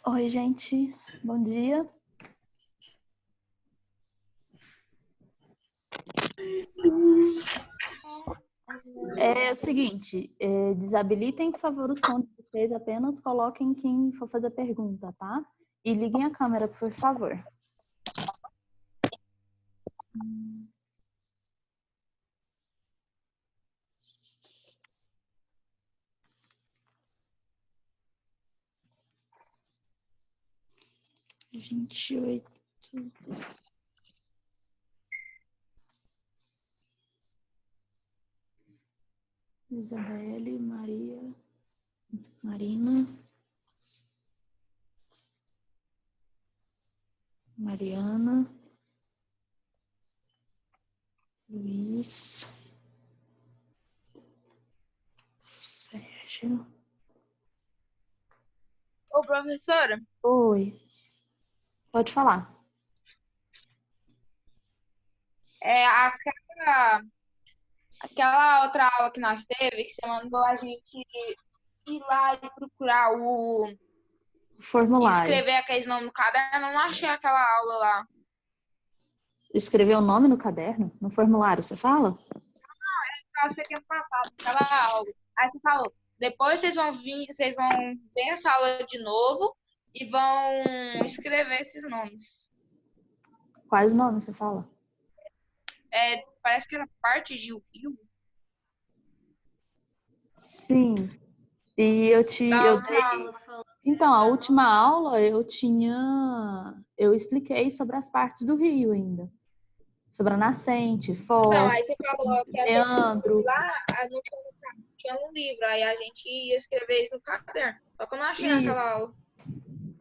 Oi, gente. Bom dia. É o seguinte, desabilitem, por favor, o som de vocês, apenas coloquem quem for fazer pergunta, tá? E liguem a câmera, por favor. Vinte e oito. Isabelle, Maria, Marina, Mariana, Luiz, Sérgio. Ô, professora, Oi. Pode falar. aquela outra aula que nós teve, que você mandou a gente ir lá e procurar O formulário. escrever aqueles nomes no caderno, eu não achei aquela aula lá. Escrever o nome no caderno? No formulário, você fala? Eu achei que tinha passado aquela aula. Aí você falou, depois vocês vão ver essa aula de novo e vão escrever esses nomes. Quais nomes você fala? Parece que era parte de Rio. Sim. E eu dei. Então, a última aula eu expliquei sobre as partes do rio ainda. Sobre a nascente, Não, foz, aí você falou que ia ter meandro. lá, aí não tinha um livro, aí a gente ia escrever isso no caderno. Só que eu não achei naquela Isso. aula.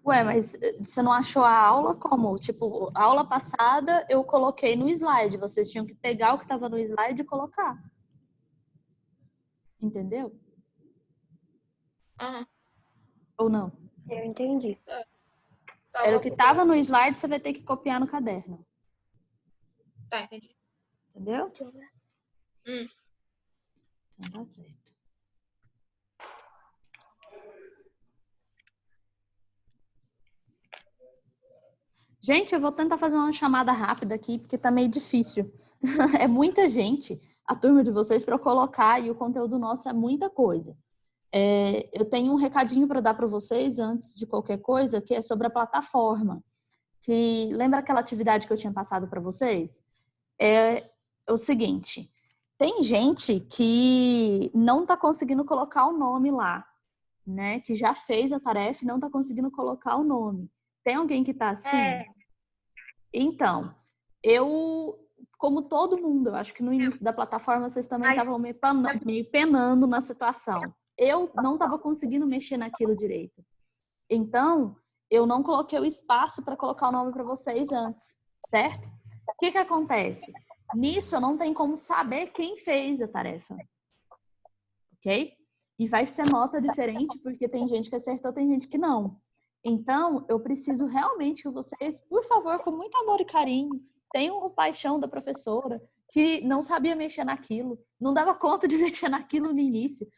Ué, mas você não achou a aula como? Tipo, a aula passada eu coloquei no slide. Vocês tinham que pegar o que estava no slide e colocar. Entendeu? Aham. Ou não? Eu entendi. Era o que estava no slide, você vai ter que copiar no caderno. Tá, entendi. Entendeu? Hum. Então tá certo. Gente, eu vou tentar fazer uma chamada rápida aqui, porque tá meio difícil. É muita gente, a turma de vocês, para eu colocar, e o conteúdo nosso é muita coisa. Eu tenho um recadinho para dar para vocês antes de qualquer coisa, que é sobre a plataforma. Lembra aquela atividade que eu tinha passado para vocês? É o seguinte, tem gente que não está conseguindo colocar o nome lá, né? Que já fez a tarefa e não está conseguindo colocar o nome. Tem alguém que está assim? Então, como todo mundo, eu acho que no início da plataforma vocês também estavam meio penando na situação. Eu não estava conseguindo mexer naquilo direito. Então, eu não coloquei o espaço para colocar o nome para vocês antes, certo? O que acontece? Nisso, eu não tenho como saber quem fez a tarefa. Ok? E vai ser nota diferente, porque tem gente que acertou, tem gente que não. Então, eu preciso realmente que vocês, por favor, com muito amor e carinho, tenham o paixão da professora, que não sabia mexer naquilo, não dava conta de mexer naquilo no início,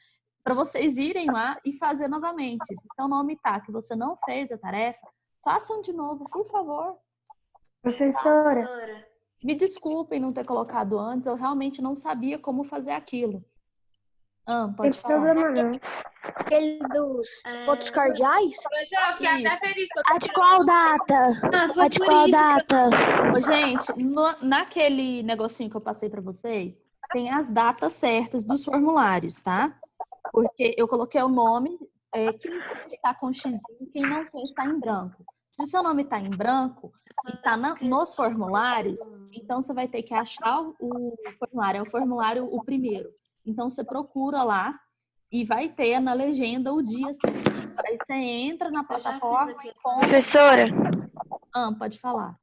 para vocês irem lá e fazer novamente. Se seu nome tá que você não fez a tarefa, façam de novo, por favor. Professora, Me desculpem não ter colocado antes, eu realmente não sabia como fazer aquilo. Pode tem falar. problema não. Aquele dos pontos cardeais? Professora, eu fiquei até feliz. A de qual data? A de qual data? Ô, gente, naquele negocinho que eu passei para vocês, tem as datas certas dos formulários, tá? Porque eu coloquei o nome, quem está com X, quem não quer está em branco. Se o seu nome está em branco e está nos formulários, então você vai ter que achar o formulário. É o formulário o primeiro. Então você procura lá e vai ter na legenda o dia seguinte. Aí você entra na plataforma e compra. Professora, Pode falar.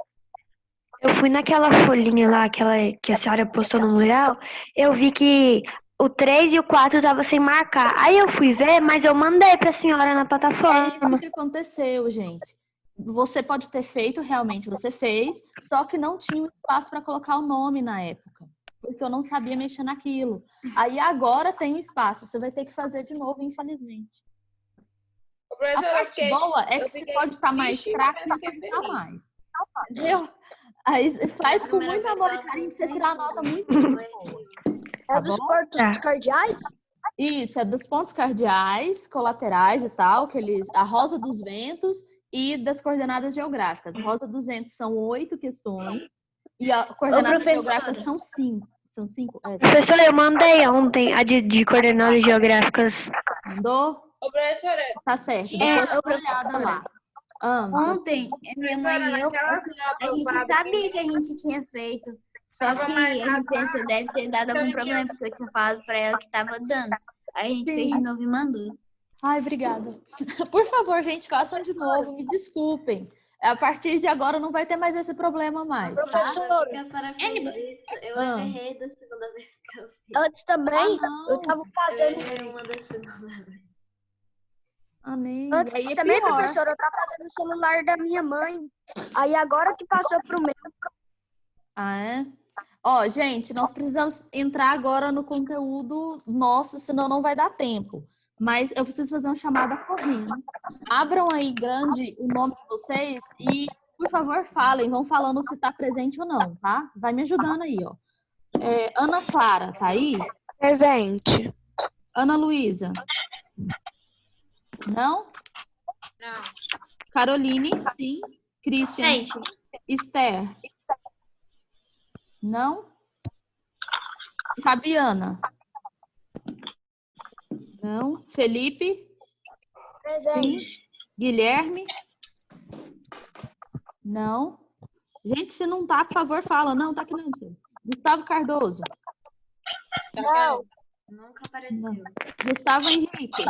eu fui naquela folhinha lá, aquela que a senhora postou no mural, eu vi que o 3 e o 4 estavam sem marcar. Aí eu fui ver, mas eu mandei pra senhora na É plataforma. isso que aconteceu, gente. Você pode ter feito, realmente você fez, só que não tinha espaço para colocar o nome na época, porque eu não sabia mexer naquilo. Aí agora tem o espaço, você vai ter que fazer de novo, infelizmente. Ô, A professora, eu parte fiquei... boa é que você fiquei pode estar mais triste, fraco e mas fiquei facilitar feliz. mais. Entendeu? Aí faz com muito amor e carinho pra você tirar a nota muito boa. É Tá dos bom? pontos Tá. cardeais? Isso, é dos pontos cardeais, colaterais e tal, a rosa dos ventos e das coordenadas geográficas. Rosa dos ventos são 8 questões e a coordenadas geográficas são 5. São 5? É, Professor, eu mandei ontem a de coordenadas geográficas. mandou? Ô, professora, Tá certo. Tinha- Depois dá uma olhada lá. Ontem, minha mãe e eu, naquelas assim, notas a gente lá do sabia primeiro- que a gente tinha feito. Só Tava que a marcado gente pensou, deve ter dado algum gente problema, porque eu tinha falado pra ela que tava dando. Aí a gente fez de novo e mandou. Ai, obrigada. Por favor, gente, façam de novo. Me desculpem. A partir de agora não vai ter mais esse problema mais, tá? Professora, Porque a senhora fez isso, eu Ah. errei da segunda vez que eu fiz. antes também, não. eu tava Eu fazendo... errei uma da segunda vez. Nem. Antes Aí é também, pior. professora, eu tava fazendo o celular da minha mãe. Aí agora que passou pro meu. Ah, é? Ó, gente, nós precisamos entrar agora no conteúdo nosso, senão não vai dar tempo. Mas eu preciso fazer uma chamada correndo. Abram aí grande o nome de vocês e, por favor, falem. Vão falando se tá presente ou não, tá? Vai me ajudando aí, ó. Ana Clara, tá aí? Presente. Ana Luísa? Não? Não. Caroline, sim. Christian, sim. Esther? Não? Fabiana? Não. Felipe? Presente. Sim. Guilherme? Não. Gente, se não tá, por favor, fala. Não, tá aqui não, senhor. Gustavo Cardoso? Não. Nunca apareceu. Não. Gustavo Henrique?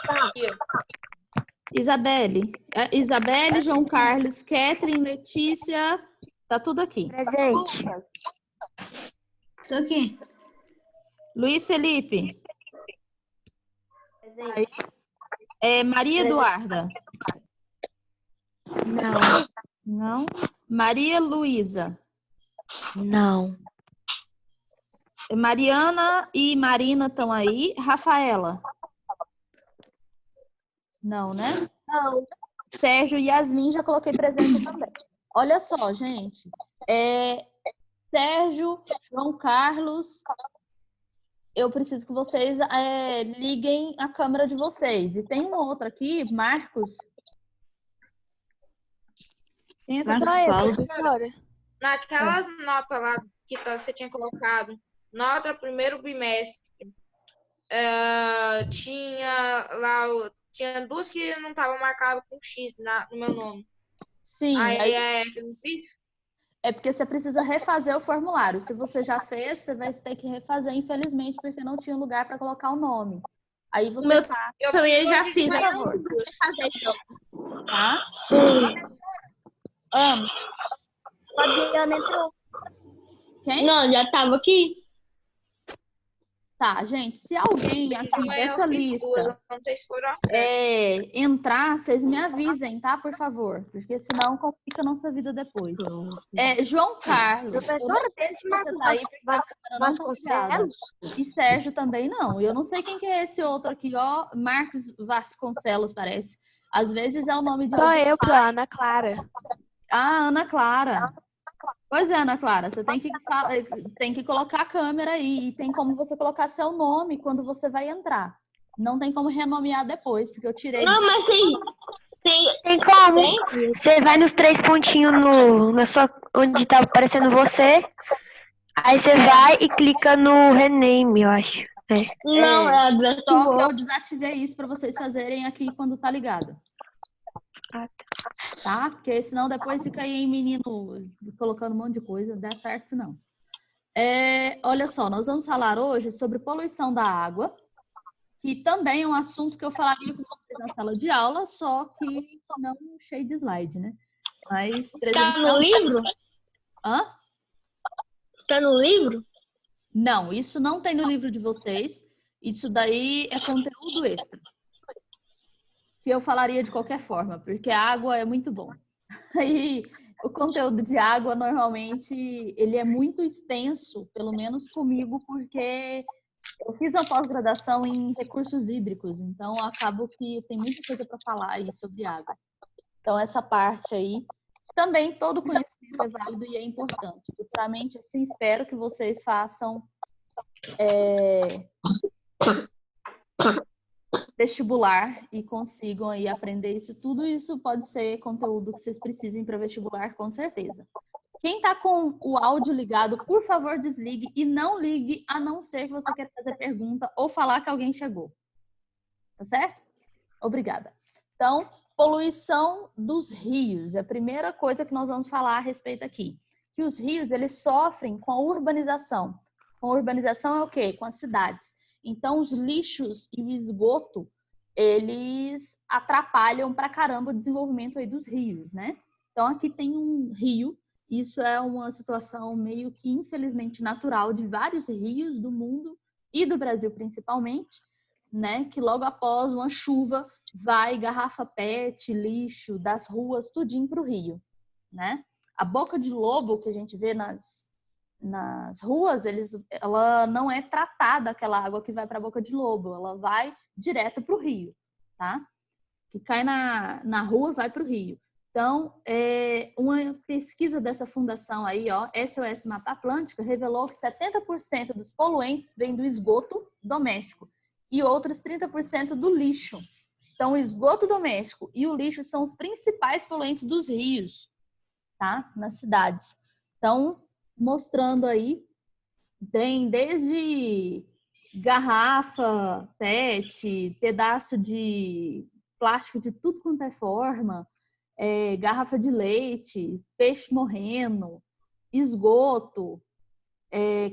Aqui, ó. Isabelle? Isabelle, João Carlos, Catherine, Letícia... Tá tudo aqui. Presente. Tô aqui. Luiz Felipe? Presente. Maria Eduarda? Não. Não. Maria Luísa? Não. Mariana e Marina estão aí. Rafaela? Não, né? Não. Sérgio e Yasmin já coloquei presente também. Olha só, gente. Sérgio, João Carlos, eu preciso que vocês liguem a câmera de vocês. E tem um outro aqui, Marcos. Tem essa Marcos só eu. Paulo. Professora. Naquelas notas lá que você tinha colocado, nota primeiro bimestre, tinha lá, tinha duas que não estavam marcadas com X no meu nome. Sim, Aí que eu não fiz? é porque você precisa refazer o formulário. Se você já fez, você vai ter que refazer, infelizmente, porque não tinha lugar para colocar o nome. Aí você faz, Eu também fiz já hoje de fiz, por manhã favor. duas. Tá? Amo. Fabiana entrou. Quem? Não, já tava aqui. Tá, gente, se alguém aqui Amanhã dessa eu fiz lista duas, não sei se foram as certas. entrar, vocês me avisem, tá? Por favor. Porque senão complica a nossa vida depois. João Carlos. Eu não Professora, sei tem se esse você Marcos tá aí, porque a câmera não tá ligada. Vasconcelos? E Sérgio também não. Eu não sei quem que é esse outro aqui, ó. Marcos Vasconcelos, parece. Às vezes é o nome de Só alguém. eu, Ana Clara. Ah, Ana Clara. Pois é, Ana Clara, você tem que colocar a câmera aí e tem como você colocar seu nome quando você vai entrar. Não tem como renomear depois, porque eu tirei. Não, mas Tem como? Você vai nos 3 pontinhos onde tá aparecendo você. Aí você vai e clica no rename, eu acho. não, é address to Só que eu work. desativei isso para vocês fazerem aqui quando tá ligado. Ah, Tá? Porque senão depois fica aí menino colocando um monte de coisa, não dá certo senão. Olha só, nós vamos falar hoje sobre poluição da água, que também é um assunto que eu falaria com vocês na sala de aula, só que não cheio de slide, né? Mas Tá no presencial. livro? Hã? Tá no livro? Não, isso não tem no livro de vocês. Isso daí é conteúdo extra. Que eu falaria de qualquer forma, porque a água é muito bom. E o conteúdo de água, normalmente, ele é muito extenso, pelo menos comigo, porque Eu fiz uma pós-graduação em recursos hídricos, então acabo que tem muita coisa para falar aí sobre água. Então, essa parte aí, também todo conhecimento é válido e é importante. Futuramente, assim, espero que vocês façam vestibular e consigam aí aprender isso tudo. Isso pode ser conteúdo que vocês precisem para vestibular, com certeza. Quem está com o áudio ligado, por favor, desligue e não ligue, a não ser que você queira fazer pergunta ou falar que alguém chegou. Tá certo? Obrigada. Então, poluição dos rios. É a primeira coisa que nós vamos falar a respeito aqui. Que os rios, eles sofrem com a urbanização. Com a urbanização é o quê? Com as cidades. Então, os lixos e o esgoto, eles atrapalham pra caramba o desenvolvimento aí dos rios, né? Então, aqui tem um rio. Isso é uma situação meio que, infelizmente, natural de vários rios do mundo e do Brasil, principalmente, né? Que logo após uma chuva vai garrafa PET, lixo das ruas, tudinho para o rio, né? A boca de lobo que a gente vê nas ruas, ela não é tratada, aquela água que vai para a boca de lobo, ela vai direto para o rio, tá? Que cai na rua, vai para o rio. Então, uma pesquisa dessa fundação aí, ó, SOS Mata Atlântica, revelou que 70% dos poluentes vêm do esgoto doméstico e outros 30% do lixo. Então, o esgoto doméstico e o lixo são os principais poluentes dos rios, tá? Nas cidades. Então, mostrando aí, tem desde garrafa, PET, pedaço de plástico de tudo quanto é forma, garrafa de leite, peixe morrendo, esgoto,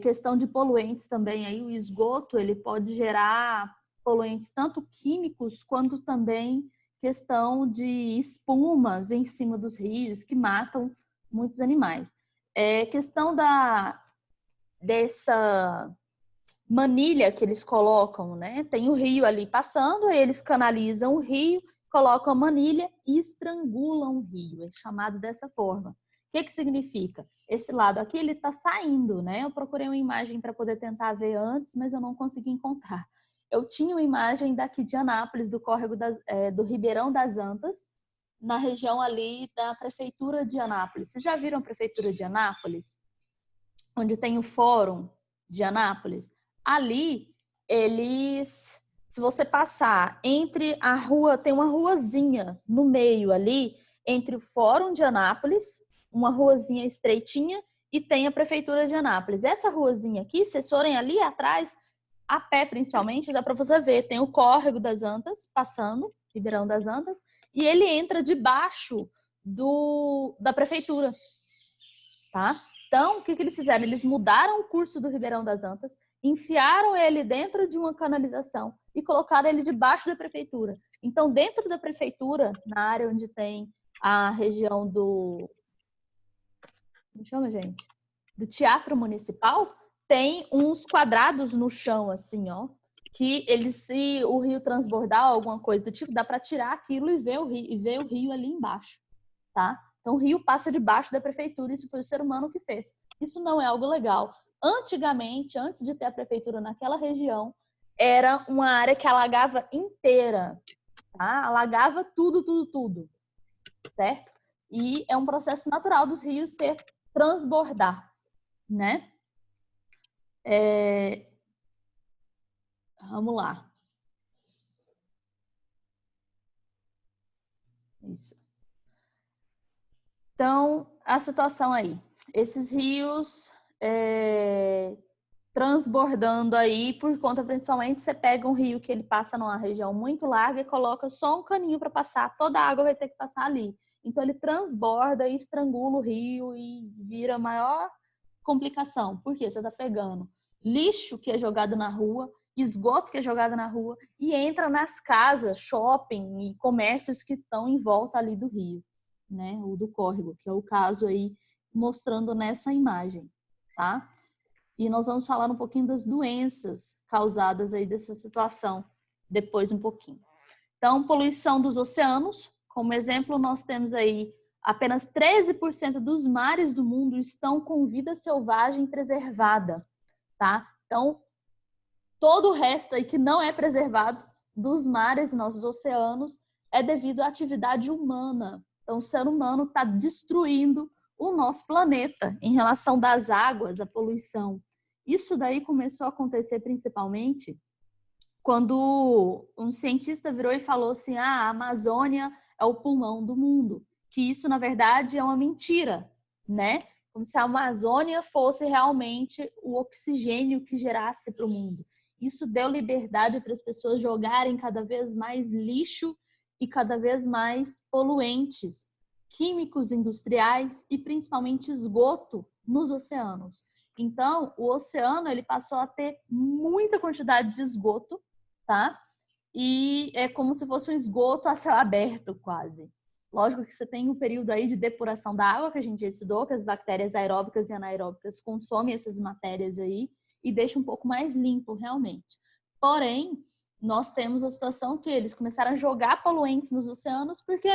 questão de poluentes também. Aí o esgoto ele pode gerar poluentes tanto químicos quanto também questão de espumas em cima dos rios que matam muitos animais. Questão dessa manilha que eles colocam, né? Tem o rio ali passando, eles canalizam o rio, colocam a manilha e estrangulam o rio. É chamado dessa forma. O que significa? Esse lado aqui, ele está saindo, né? Eu procurei uma imagem para poder tentar ver antes, mas eu não consegui encontrar. Eu tinha uma imagem daqui de Anápolis, do córrego do Ribeirão das Antas, na região ali da Prefeitura de Anápolis. Vocês já viram a Prefeitura de Anápolis? Onde tem o Fórum de Anápolis? Ali, se você passar entre a rua, tem uma ruazinha no meio ali, entre o Fórum de Anápolis, uma ruazinha estreitinha, e tem a Prefeitura de Anápolis. Essa ruazinha aqui, se vocês forem ali atrás, a pé principalmente, dá para você ver, tem o Córrego das Antas, passando, Ribeirão das Antas, e ele entra debaixo da Prefeitura, tá? Então, o que eles fizeram? Eles mudaram o curso do Ribeirão das Antas, enfiaram ele dentro de uma canalização e colocaram ele debaixo da prefeitura. Então, dentro da prefeitura, na área onde tem a região do... Como chama, gente? Do Teatro Municipal, tem uns quadrados no chão, assim, ó, que se o rio transbordar alguma coisa do tipo, dá para tirar aquilo e ver o rio ali embaixo, tá? Então, o rio passa debaixo da prefeitura, isso foi o ser humano que fez. Isso não é algo legal. Antigamente, antes de ter a prefeitura naquela região, era uma área que alagava inteira, tá? Alagava tudo, certo? E é um processo natural dos rios transbordar, né? Vamos lá. Isso. Então, a situação aí. Esses rios transbordando aí, por conta principalmente, você pega um rio que ele passa numa região muito larga e coloca só um caninho para passar, toda a água vai ter que passar ali. Então, ele transborda e estrangula o rio e vira maior complicação. Por quê? Você está pegando lixo que é jogado na rua, esgoto que é jogado na rua e entra nas casas, shopping e comércios que estão em volta ali do rio, né? Ou do córrego, que é o caso aí mostrando nessa imagem, tá? E nós vamos falar um pouquinho das doenças causadas aí dessa situação depois um pouquinho. Então, poluição dos oceanos, como exemplo, nós temos aí apenas 13% dos mares do mundo estão com vida selvagem preservada, tá? Então, todo o resto aí que não é preservado dos mares e nossos oceanos é devido à atividade humana. Então, o ser humano está destruindo o nosso planeta em relação das águas, a poluição. Isso daí começou a acontecer principalmente quando um cientista virou e falou assim: a Amazônia é o pulmão do mundo. Que isso, na verdade, é uma mentira, né? Como se a Amazônia fosse realmente o oxigênio que gerasse para o mundo. Isso deu liberdade para as pessoas jogarem cada vez mais lixo e cada vez mais poluentes químicos industriais e principalmente esgoto nos oceanos. Então, o oceano ele passou a ter muita quantidade de esgoto, tá? E é como se fosse um esgoto a céu aberto, quase. Lógico que você tem um período aí de depuração da água, que a gente já estudou, que as bactérias aeróbicas e anaeróbicas consomem essas matérias aí e deixa um pouco mais limpo, realmente. Porém, nós temos a situação que eles começaram a jogar poluentes nos oceanos porque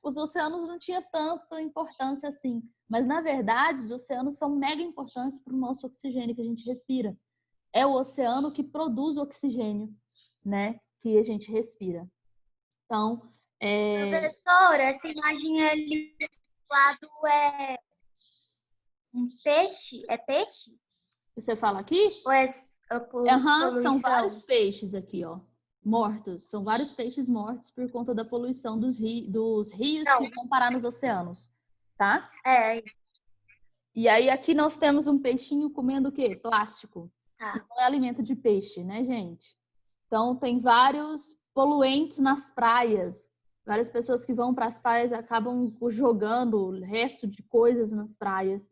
os oceanos não tinham tanta importância assim. Mas, na verdade, os oceanos são mega importantes para o nosso oxigênio que a gente respira. É o oceano que produz o oxigênio, né, que a gente respira. Então, Professora, essa imagem ali do lado é um peixe? É peixe? você fala aqui? Ou é São poluição? vários peixes aqui, ó, mortos. São vários peixes mortos por conta da poluição dos rios que vão parar nos oceanos, tá? E aí aqui nós temos um peixinho comendo o quê? Plástico. Tá. Não é alimento de peixe, né, gente? Então tem vários poluentes nas praias. Várias pessoas que vão para as praias acabam jogando o resto de coisas nas praias.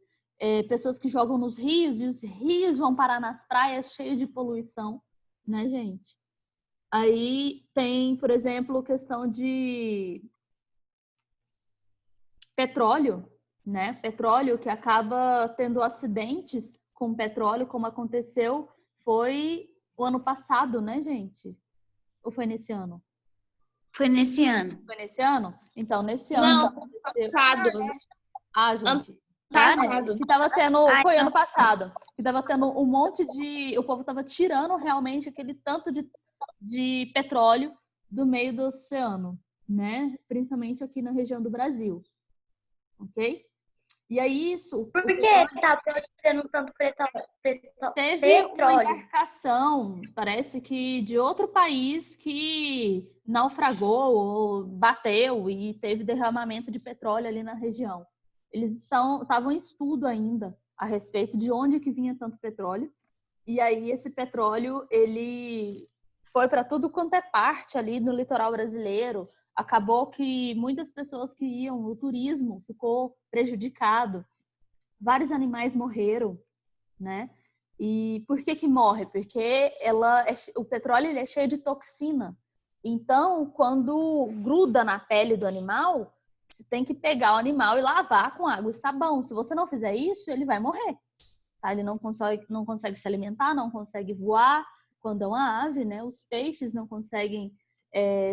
Pessoas que jogam nos rios e os rios vão parar nas praias cheios de poluição, né, gente? Aí tem, por exemplo, questão de petróleo, né? Petróleo que acaba tendo acidentes com petróleo, como aconteceu, foi o ano passado, né, gente? Ou foi nesse ano? Foi nesse ano. Foi nesse ano? Então, nesse ano... Não, aconteceu... gente... que tava tendo... Foi ano passado. Que tava tendo um monte de... O povo tava tirando realmente aquele tanto de petróleo do meio do oceano, né? Principalmente aqui na região do Brasil. Ok? E aí isso... Por que tá tendo tanto Teve uma petróleo? embarcação, parece que de outro país, que naufragou ou bateu e teve derramamento de petróleo ali na região. Eles estavam em estudo ainda a respeito de onde que vinha tanto petróleo. E aí esse petróleo, ele foi para tudo quanto é parte ali no litoral brasileiro. Acabou que muitas pessoas que iam, o turismo ficou prejudicado. Vários animais morreram, né? E por que morre? Porque o petróleo ele é cheio de toxina. Então, quando gruda na pele do animal, você tem que pegar o animal e lavar com água e sabão. Se você não fizer isso, ele vai morrer. Tá? Ele não consegue se alimentar, não consegue voar. Quando é uma ave, né? Os peixes não conseguem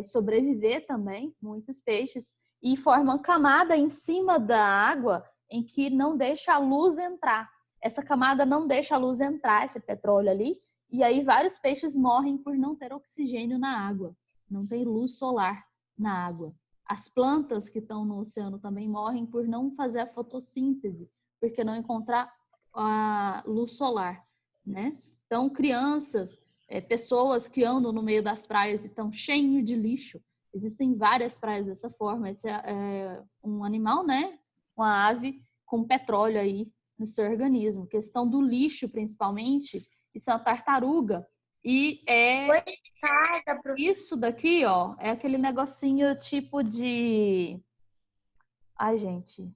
sobreviver também, muitos peixes, e formam camada em cima da água em que não deixa a luz entrar. Essa camada não deixa a luz entrar, esse petróleo ali, e aí vários peixes morrem por não ter oxigênio na água, não tem luz solar na água. As plantas que estão no oceano também morrem por não fazer a fotossíntese, porque não encontrar a luz solar, né? Então, crianças, pessoas que andam no meio das praias e estão cheios de lixo. Existem várias praias dessa forma. Esse é um animal, né? Uma ave com petróleo aí no seu organismo. Questão do lixo, principalmente, isso é uma tartaruga. E isso daqui, ó, é aquele negocinho tipo de... Ai, gente.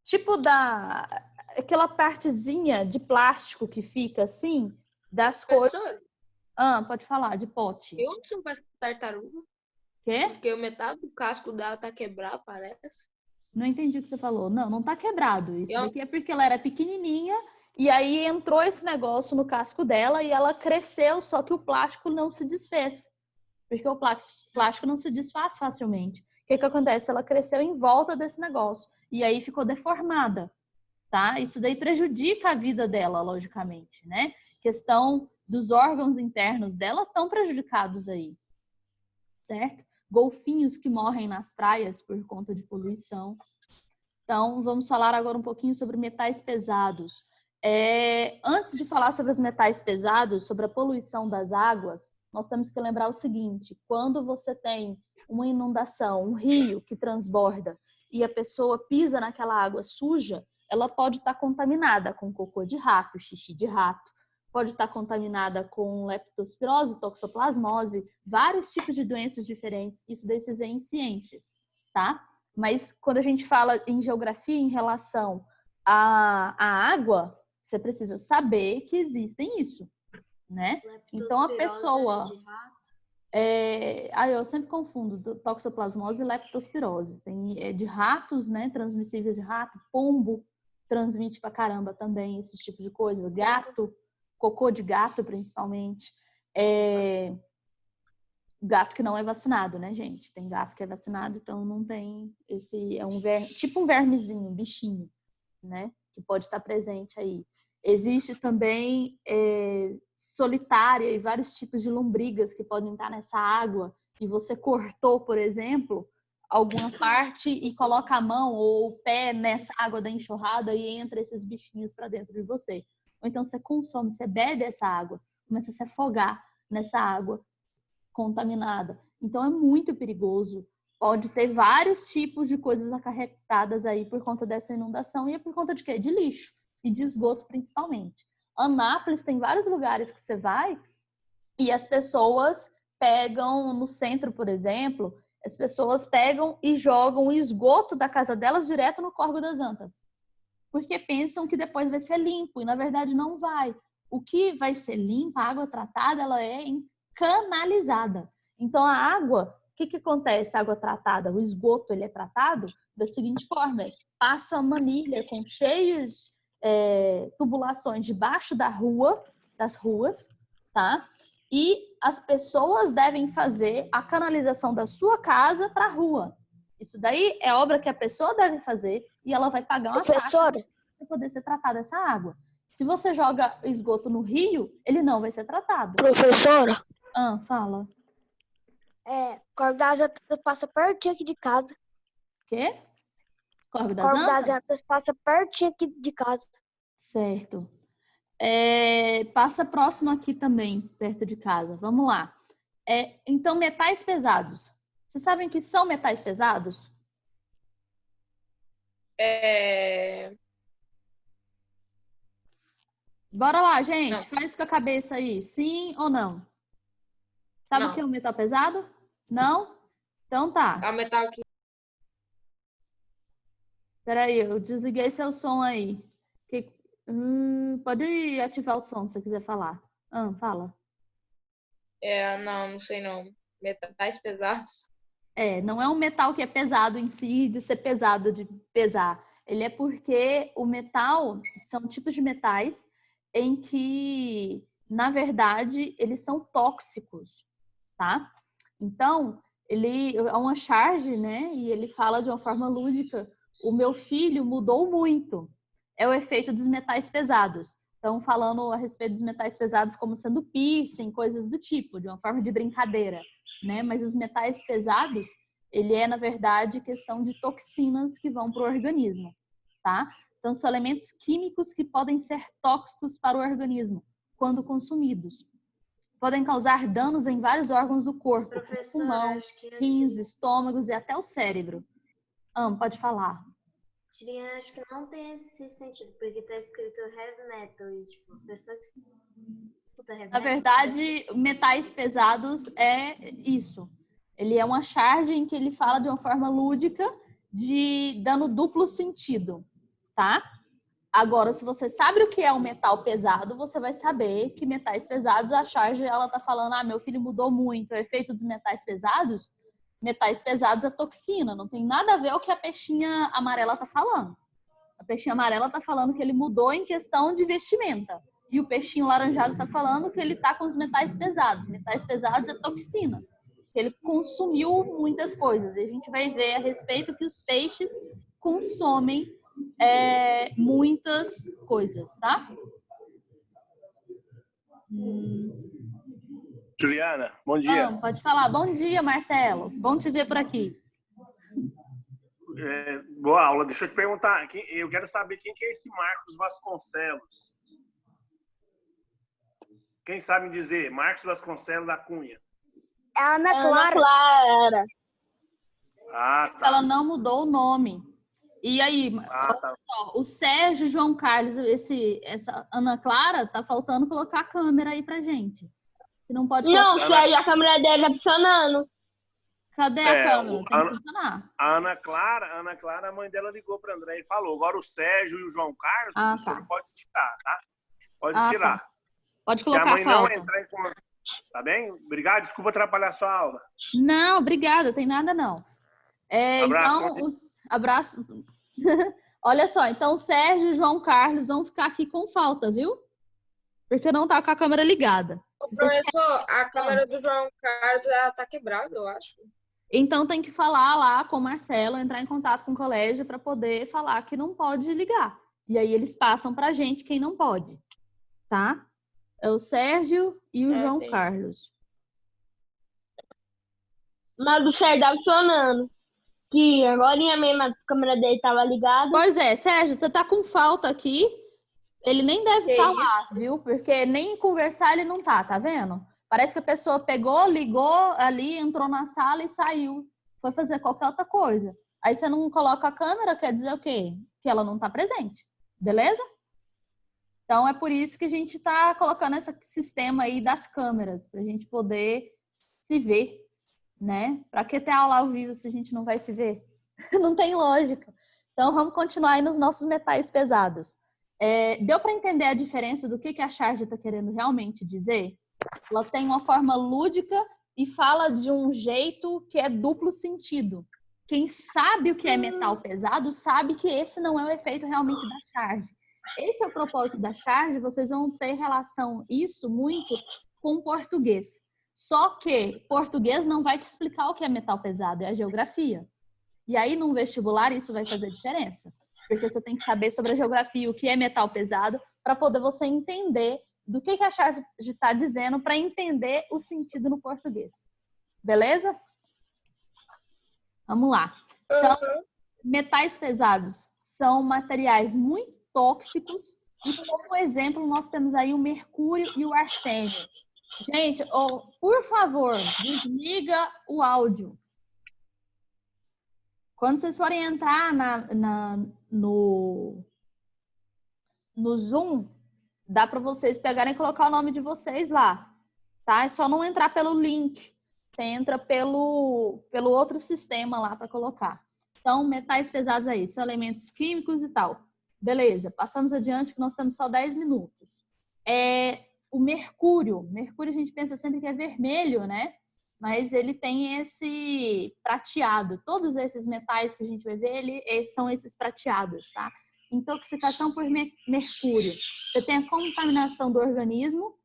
Tipo aquela partezinha de plástico que fica assim, das coisas... pode falar, de pote. Eu não faz tartaruga. Quê? Porque metade do casco dela tá quebrado, parece. Não entendi o que você falou. Não tá quebrado. Isso daqui é porque ela era pequenininha e aí entrou esse negócio no casco dela e ela cresceu, só que o plástico não se desfez. Porque o plástico não se desfaz facilmente. O que acontece? Ela cresceu em volta desse negócio e aí ficou deformada, tá? Isso daí prejudica a vida dela, logicamente, né? Questão dos órgãos internos dela estão prejudicados aí, certo? Golfinhos que morrem nas praias por conta de poluição. Então, vamos falar agora um pouquinho sobre metais pesados. Antes de falar sobre os metais pesados, sobre a poluição das águas, nós temos que lembrar o seguinte: quando você tem uma inundação, um rio que transborda e a pessoa pisa naquela água suja, ela pode estar contaminada com cocô de rato, xixi de rato, pode estar contaminada com leptospirose, toxoplasmose, vários tipos de doenças diferentes. Isso daí vocês veem em ciências, tá? Mas quando a gente fala em geografia em relação à água, você precisa saber que existem isso, né? Então a pessoa... eu sempre confundo toxoplasmose e leptospirose. Tem de ratos, né? Transmissíveis de rato, pombo transmite pra caramba também, esse tipo de coisa. Gato, cocô de gato principalmente. Gato que não é vacinado, né, gente? Tem gato que é vacinado, então não tem esse... tipo um vermezinho, um bichinho, né? Que pode estar presente aí. Existe também solitária e vários tipos de lombrigas que podem estar nessa água e você cortou, por exemplo, alguma parte e coloca a mão ou o pé nessa água da enxurrada e entra esses bichinhos para dentro de você. Ou então você consome, você bebe essa água, começa a se afogar nessa água contaminada. Então é muito perigoso. Pode ter vários tipos de coisas acarretadas aí por conta dessa inundação. E é por conta de quê? De lixo e de esgoto principalmente. Anápolis tem vários lugares que você vai e as pessoas pegam, no centro, por exemplo, as pessoas pegam e jogam o esgoto da casa delas direto no Córrego das Antas. Porque pensam que depois vai ser limpo e na verdade não vai. O que vai ser limpo, a água tratada, ela é canalizada. Então a água, o que acontece? A água tratada, o esgoto, ele é tratado da seguinte forma: passa uma manilha com cheias tubulações debaixo das ruas, tá? E as pessoas devem fazer a canalização da sua casa para a rua. Isso daí é obra que a pessoa deve fazer e ela vai pagar uma taxa para poder ser tratada essa água. Se você joga esgoto no rio, ele não vai ser tratado. Professora? Fala. Córrego das Antas passa pertinho aqui de casa. Quê? Córrego das Córrego das Antas? Antas passa pertinho aqui de casa. Certo. Passa próximo aqui também, perto de casa. Vamos lá. Então, metais pesados. Vocês sabem o que são metais pesados? Bora lá, gente. Não. Faz com a cabeça aí. Sim ou não? Sabe Não. o que é um metal pesado? Não? Então tá. É o metal que... Peraí, eu desliguei seu som aí. Pode ativar o som se você quiser falar. Fala. Não sei não. Metais pesados. Não é um metal que é pesado em si, de ser pesado, de pesar. Ele é porque o metal são tipos de metais em que, na verdade, eles são tóxicos, tá? Então, ele é uma charge, né? E ele fala de uma forma lúdica: o meu filho mudou muito. É o efeito dos metais pesados. Então, falando a respeito dos metais pesados como sendo piercing, coisas do tipo, de uma forma de brincadeira, né? Mas os metais pesados, ele é, na verdade, questão de toxinas que vão para o organismo, tá? Então, são elementos químicos que podem ser tóxicos para o organismo quando consumidos. Podem causar danos em vários órgãos do corpo, como Professora, pulmão, acho que rins, estômagos e até o cérebro. Pode falar. Tirinha, acho que não tem esse sentido, porque tá escrito heavy metal e, tipo, a pessoa que escuta heavy Na metal... verdade, metais pesados é isso. Ele é uma charge em que ele fala de uma forma lúdica, dando duplo sentido, tá? Agora, se você sabe o que é um metal pesado, você vai saber que metais pesados, a charge, ela tá falando: meu filho mudou muito. O efeito dos metais pesados é toxina. Não tem nada a ver com o que a peixinha amarela tá falando. A peixinha amarela tá falando que ele mudou em questão de vestimenta. E o peixinho laranjado tá falando que ele tá com os metais pesados. Metais pesados é toxina. Ele consumiu muitas coisas. E a gente vai ver a respeito que os peixes consomem muitas coisas, tá? Juliana, bom dia. Pode falar. Bom dia, Marcelo. Bom te ver por aqui. Boa aula. Deixa eu te perguntar. Eu quero saber quem que é esse Marcos Vasconcelos. Quem sabe me dizer? Marcos Vasconcelos da Cunha. É a Ana Clara. Clara. Ah, tá. Ela não mudou o nome. E aí, Tá. o Sérgio, João Carlos, essa Ana Clara, tá faltando colocar a câmera aí pra gente. Você não pode colocar. Não, Sérgio, a câmera dele tá funcionando. Cadê a câmera? Tem que funcionar. A Ana Clara, a mãe dela ligou para André e falou. Agora o Sérgio e o João Carlos, professor, pode tirar, tá? Pode tirar. Tá. Pode colocar a mãe a falta. não entrar em contato. Tá bem? Obrigado, desculpa atrapalhar a sua aula. Não, obrigada, tem nada não. Abraço. Olha só, então o Sérgio e o João Carlos vão ficar aqui com falta, viu? Porque não tá com a câmera ligada. Professor, a câmera do João Carlos tá quebrada, eu acho. Então tem que falar lá com o Marcelo, entrar em contato com o colégio para poder falar que não pode ligar. E aí eles passam pra gente quem não pode, tá? É o Sérgio e o João Carlos. Mas o Sérgio tá funcionando. Que agora mesmo a câmera dele tava ligada. Pois é, Sérgio, você tá com falta aqui. Ele nem deve estar lá, viu? Porque nem conversar ele não tá vendo? Parece que a pessoa pegou, ligou ali, entrou na sala e saiu. Foi fazer qualquer outra coisa. Aí você não coloca a câmera, quer dizer o quê? Que ela não tá presente. Beleza? Então é por isso que a gente tá colocando esse sistema aí das câmeras, pra gente poder se ver, né? Pra que ter aula ao vivo se a gente não vai se ver? Não tem lógica. Então vamos continuar aí nos nossos metais pesados. Deu para entender a diferença do que a charge está querendo realmente dizer? Ela tem uma forma lúdica e fala de um jeito que é duplo sentido. Quem sabe o que é metal pesado sabe que esse não é o efeito realmente da charge. Esse é o propósito da charge, vocês vão ter relação isso muito com português. Só que português não vai te explicar o que é metal pesado, é a geografia. E aí, num vestibular, isso vai fazer diferença. Porque você tem que saber sobre a geografia, o que é metal pesado, para poder você entender do que a charge está dizendo, para entender o sentido no português. Beleza? Vamos lá. Então, metais pesados são materiais muito tóxicos e, como exemplo, nós temos aí o mercúrio e o arsênio. Gente, por favor, desliga o áudio. Quando vocês forem entrar no Zoom, dá para vocês pegarem e colocar o nome de vocês lá, tá? É só não entrar pelo link. Você entra pelo outro sistema lá para colocar. Então, metais pesados aí, são elementos químicos e tal. Beleza, passamos adiante que nós temos só 10 minutos. O mercúrio a gente pensa sempre que é vermelho, né? Mas ele tem esse prateado. Todos esses metais que a gente vai ver, são esses prateados, tá? Intoxicação por mercúrio. Você tem a contaminação do organismo,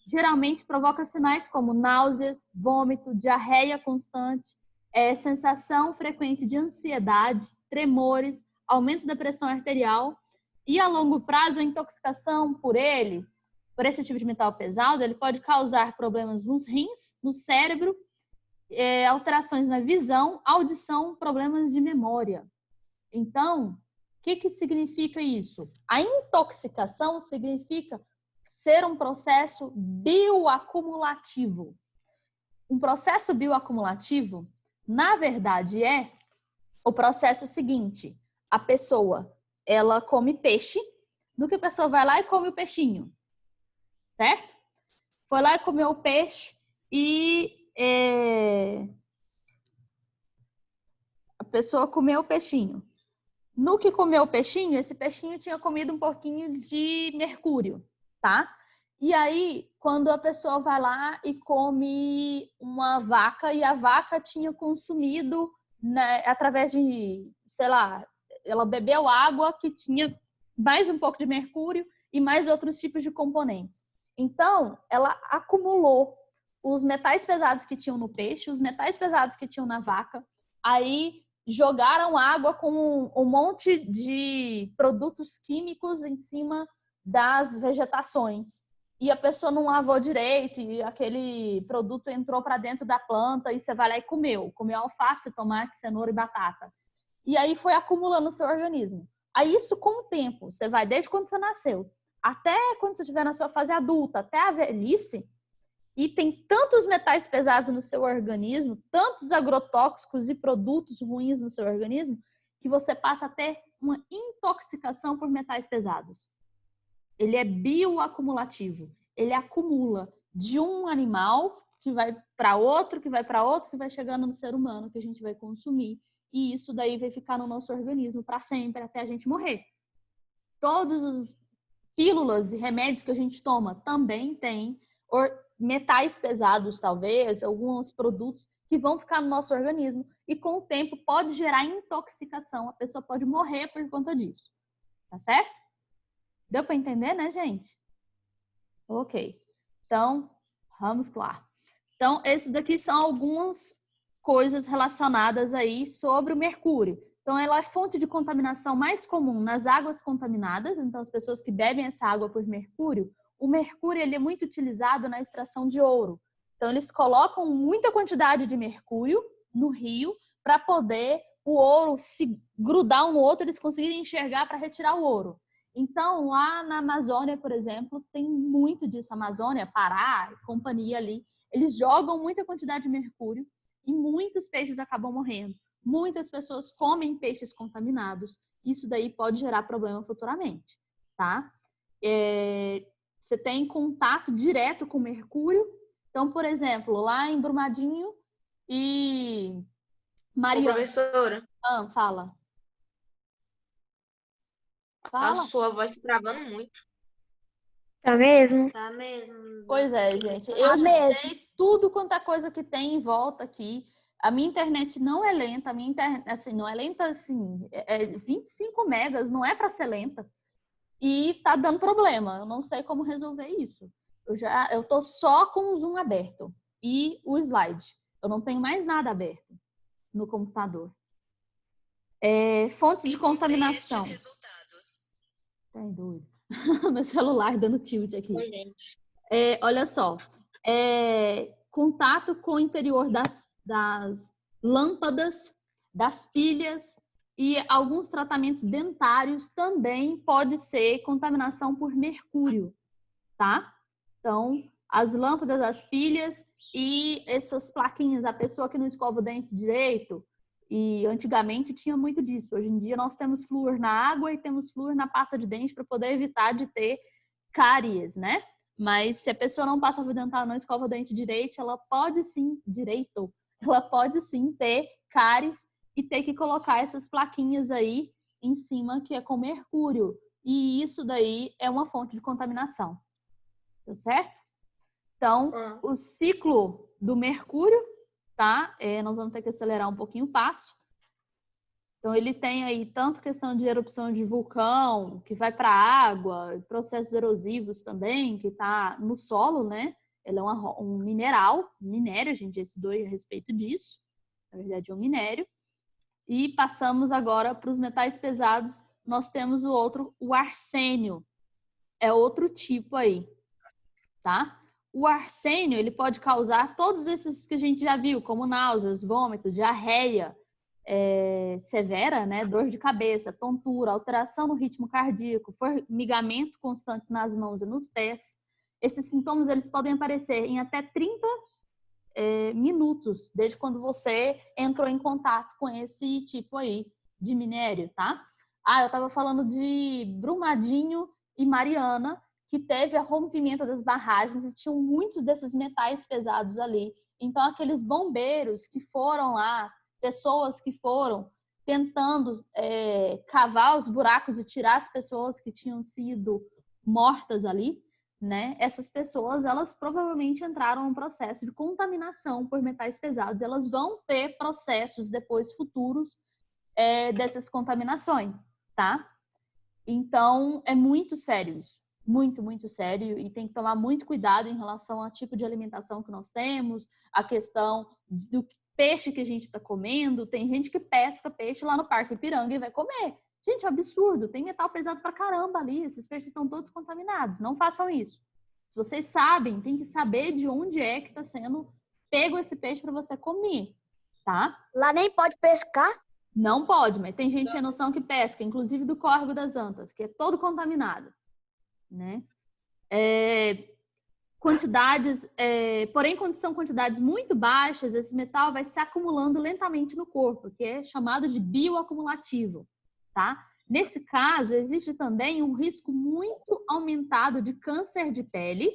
geralmente provoca sinais como náuseas, vômito, diarreia constante, sensação frequente de ansiedade, tremores, aumento da pressão arterial e a longo prazo a intoxicação por esse tipo de metal pesado, ele pode causar problemas nos rins, no cérebro, alterações na visão, audição, problemas de memória. Então, o que significa isso? A intoxicação significa ser um processo bioacumulativo. Um processo bioacumulativo, na verdade, é o processo seguinte. A pessoa, ela come peixe, do que a pessoa vai lá e come o peixinho. Certo? Foi lá e comeu o peixe e a pessoa comeu o peixinho. No que comeu o peixinho, esse peixinho tinha comido um pouquinho de mercúrio, tá? E aí, quando a pessoa vai lá e come uma vaca e a vaca tinha consumido, né, através de, sei lá, ela bebeu água que tinha mais um pouco de mercúrio e mais outros tipos de componentes. Então, ela acumulou os metais pesados que tinham no peixe, os metais pesados que tinham na vaca. Aí, jogaram água com um monte de produtos químicos em cima das vegetações. E a pessoa não lavou direito e aquele produto entrou para dentro da planta e você vai lá e comeu. Comeu alface, tomate, cenoura e batata. E aí foi acumulando no seu organismo. Aí isso com o tempo, você vai desde quando você nasceu até quando você estiver na sua fase adulta, até a velhice, e tem tantos metais pesados no seu organismo, tantos agrotóxicos e produtos ruins no seu organismo, que você passa a ter uma intoxicação por metais pesados. Ele é bioacumulativo. Ele acumula de um animal que vai para outro, que vai para outro, que vai chegando no ser humano, que a gente vai consumir. E isso daí vai ficar no nosso organismo para sempre, até a gente morrer. Todos os pílulas e remédios que a gente toma também tem metais pesados, talvez, alguns produtos que vão ficar no nosso organismo e com o tempo pode gerar intoxicação. A pessoa pode morrer por conta disso. Tá certo? Deu para entender, né, gente? Ok. Então, vamos lá. Então, esses daqui são algumas coisas relacionadas aí sobre o mercúrio. Então, ela é fonte de contaminação mais comum nas águas contaminadas. Então, as pessoas que bebem essa água por mercúrio, o mercúrio ele é muito utilizado na extração de ouro. Então, eles colocam muita quantidade de mercúrio no rio para poder o ouro se grudar um no outro, eles conseguirem enxergar para retirar o ouro. Então, lá na Amazônia, por exemplo, tem muito disso. Amazônia, Pará, companhia ali, eles jogam muita quantidade de mercúrio e muitos peixes acabam morrendo. Muitas pessoas comem peixes contaminados. Isso daí pode gerar problema futuramente, tá? Você tem contato direto com mercúrio. Então, por exemplo, lá em Brumadinho e Mariana... Professora. Fala. A sua voz está travando muito. Tá mesmo? Tá mesmo. Pois é, gente. Eu já sei tudo quanto é coisa que tem em volta aqui. A minha internet não é lenta. A minha internet, assim, não é lenta, assim, é 25 megas, não é para ser lenta. E tá dando problema. Eu não sei como resolver isso. Eu tô só com o Zoom aberto e o slide. Eu não tenho mais nada aberto no computador. Fontes de contaminação. Tá doido. Meu celular dando tilt aqui. Olha só. Contato com o interior das lâmpadas, das pilhas e alguns tratamentos dentários também pode ser contaminação por mercúrio, tá? Então, as lâmpadas, as pilhas e essas plaquinhas, a pessoa que não escova o dente direito, e antigamente tinha muito disso. Hoje em dia nós temos flúor na água e temos flúor na pasta de dente para poder evitar de ter cáries, né? Mas se a pessoa não passa fio dental, não escova o dente direito, ela pode sim ter cáries e ter que colocar essas plaquinhas aí em cima que é com mercúrio. E isso daí é uma fonte de contaminação. Tá certo? Então, o ciclo do mercúrio, tá? Nós vamos ter que acelerar um pouquinho o passo. Então, ele tem aí tanto questão de erupção de vulcão, que vai para a água, processos erosivos também, que está no solo, né? Ele é um minério, a gente já estudou a respeito disso. Na verdade, é um minério. E passamos agora para os metais pesados. Nós temos o arsênio. É outro tipo aí, tá? O arsênio, ele pode causar todos esses que a gente já viu, como náuseas, vômitos, diarreia severa, né? Dor de cabeça, tontura, alteração no ritmo cardíaco, formigamento constante nas mãos e nos pés. Esses sintomas, eles podem aparecer em até 30 minutos, desde quando você entrou em contato com esse tipo aí de minério, tá? Eu estava falando de Brumadinho e Mariana, que teve a rompimento das barragens e tinham muitos desses metais pesados ali. Então, aqueles bombeiros que foram lá, pessoas que foram tentando cavar os buracos e tirar as pessoas que tinham sido mortas ali, né? Essas pessoas, elas provavelmente entraram em um processo de contaminação por metais pesados. Elas vão ter processos depois futuros dessas contaminações, tá? Então, é muito sério isso. Muito, muito sério. E tem que tomar muito cuidado em relação ao tipo de alimentação que nós temos, a questão do peixe que a gente está comendo, tem gente que pesca peixe lá no Parque Ipiranga e vai comer. Gente, é um absurdo, tem metal pesado pra caramba ali, esses peixes estão todos contaminados, não façam isso. Se vocês sabem, tem que saber de onde é que está sendo pego esse peixe para você comer, tá? Lá nem pode pescar? Não pode, mas tem gente sem noção que pesca, inclusive do Córrego das Antas, que é todo contaminado, né? Porém, quando são quantidades muito baixas, esse metal vai se acumulando lentamente no corpo, que é chamado de bioacumulativo, tá? Nesse caso, existe também um risco muito aumentado de câncer de pele,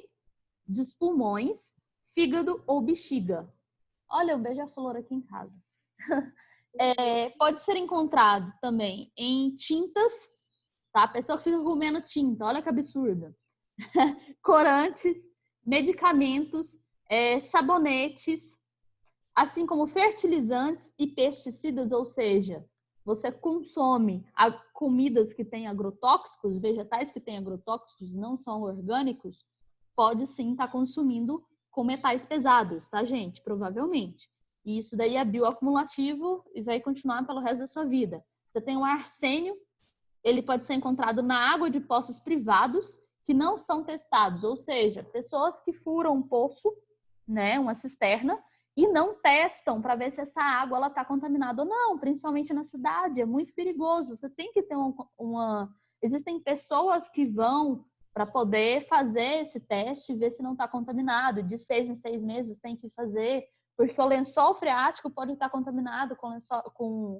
dos pulmões, fígado ou bexiga. Olha, um beija-flor aqui em casa. Pode ser encontrado também em tintas, tá? A pessoa que fica comendo tinta, olha que absurdo. Corantes, medicamentos, sabonetes, assim como fertilizantes e pesticidas, ou seja, você consome comidas que têm agrotóxicos, vegetais que têm agrotóxicos, não são orgânicos, pode sim estar consumindo com metais pesados, tá, gente? Provavelmente. E isso daí é bioacumulativo e vai continuar pelo resto da sua vida. Você tem o arsênio, ele pode ser encontrado na água de poços privados que não são testados, ou seja, pessoas que furam um poço, né, uma cisterna, e não testam para ver se essa água ela está contaminada ou não, principalmente na cidade, é muito perigoso. Você tem que ter Existem pessoas que vão para poder fazer esse teste e ver se não está contaminado. De 6 em 6 meses tem que fazer, porque o lençol freático pode estar contaminado com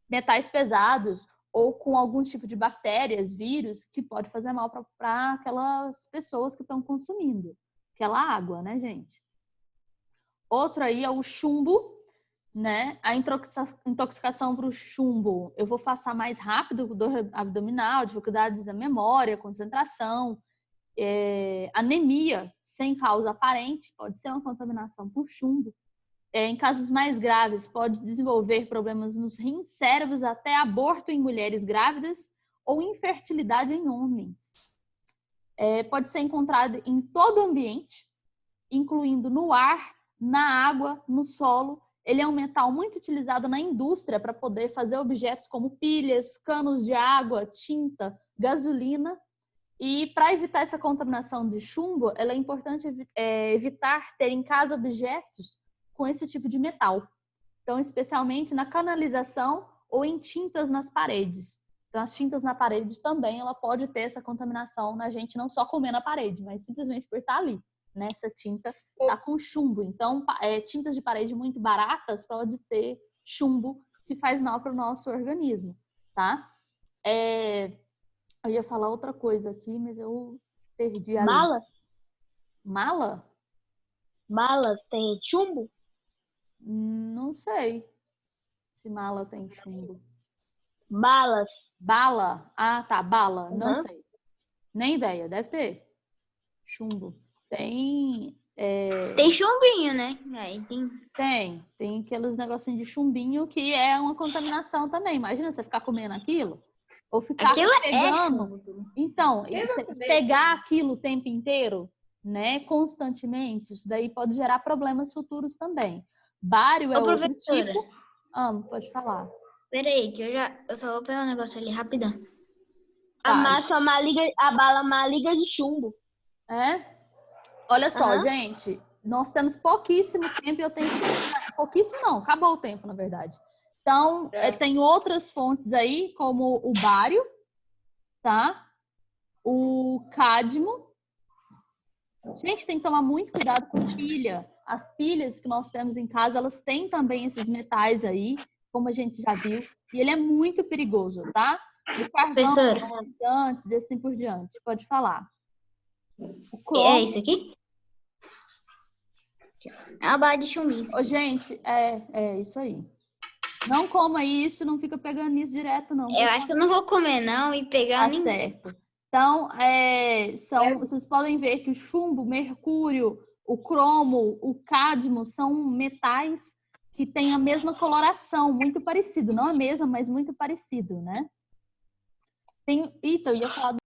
metais pesados ou com algum tipo de bactérias, vírus, que pode fazer mal para aquelas pessoas que estão consumindo aquela água, né, gente? Outro aí é o chumbo, né? A intoxicação para o chumbo, eu vou passar mais rápido, dor abdominal, dificuldades da memória, concentração, anemia sem causa aparente, pode ser uma contaminação por chumbo. Em casos mais graves, pode desenvolver problemas nos rins, cérebros, até aborto em mulheres grávidas ou infertilidade em homens. Pode ser encontrado em todo o ambiente, incluindo no ar, na água, no solo. Ele é um metal muito utilizado na indústria para poder fazer objetos como pilhas, canos de água, tinta, gasolina. E para evitar essa contaminação de chumbo, é importante evitar ter em casa objetos com esse tipo de metal. Então, especialmente na canalização ou em tintas nas paredes. Então, as tintas na parede também, ela pode ter essa contaminação na gente, não só comer na parede, mas simplesmente por estar ali. Né? Essa tinta está com chumbo. Então, tintas de parede muito baratas pode ter chumbo que faz mal para o nosso organismo, tá? Eu ia falar outra coisa aqui, mas eu perdi a Mala? Mala? Mala tem chumbo? Não sei se mala tem chumbo. Balas. Bala? Ah, tá, bala. Uhum. Não sei. Nem ideia, deve ter. Chumbo. Tem chumbinho, né? Aí tem aqueles negocinhos de chumbinho que é uma contaminação também. Imagina você ficar comendo aquilo ou ficar pegando. Então, você pegar aquilo o tempo inteiro, né, constantemente, isso daí pode gerar problemas futuros também. Bário é outro tipo. Pode falar. Peraí, que eu só vou pegar um negócio ali rapidão. A bala maliga de chumbo. Olha só, gente, nós temos pouquíssimo tempo e eu tenho que... Pouquíssimo não, acabou o tempo, na verdade. Então, tem outras fontes aí, como o bário, tá? O cádmio. Gente, tem que tomar muito cuidado com pilha. As pilhas que nós temos em casa, elas têm também esses metais aí, como a gente já viu. E ele é muito perigoso, tá? O carvão, antes e assim por diante. Pode falar. O cromo, é isso aqui? É a bala de chumbinho. Gente, é isso aí. Não coma isso, não fica pegando isso direto, não. Eu acho que eu não vou comer, não, e pegar ninguém. Certo. Então, vocês podem ver que o chumbo, o mercúrio, o cromo, o cádmio são metais que têm a mesma coloração, muito parecido. Não a mesma, mas muito parecido, né? Eu ia falar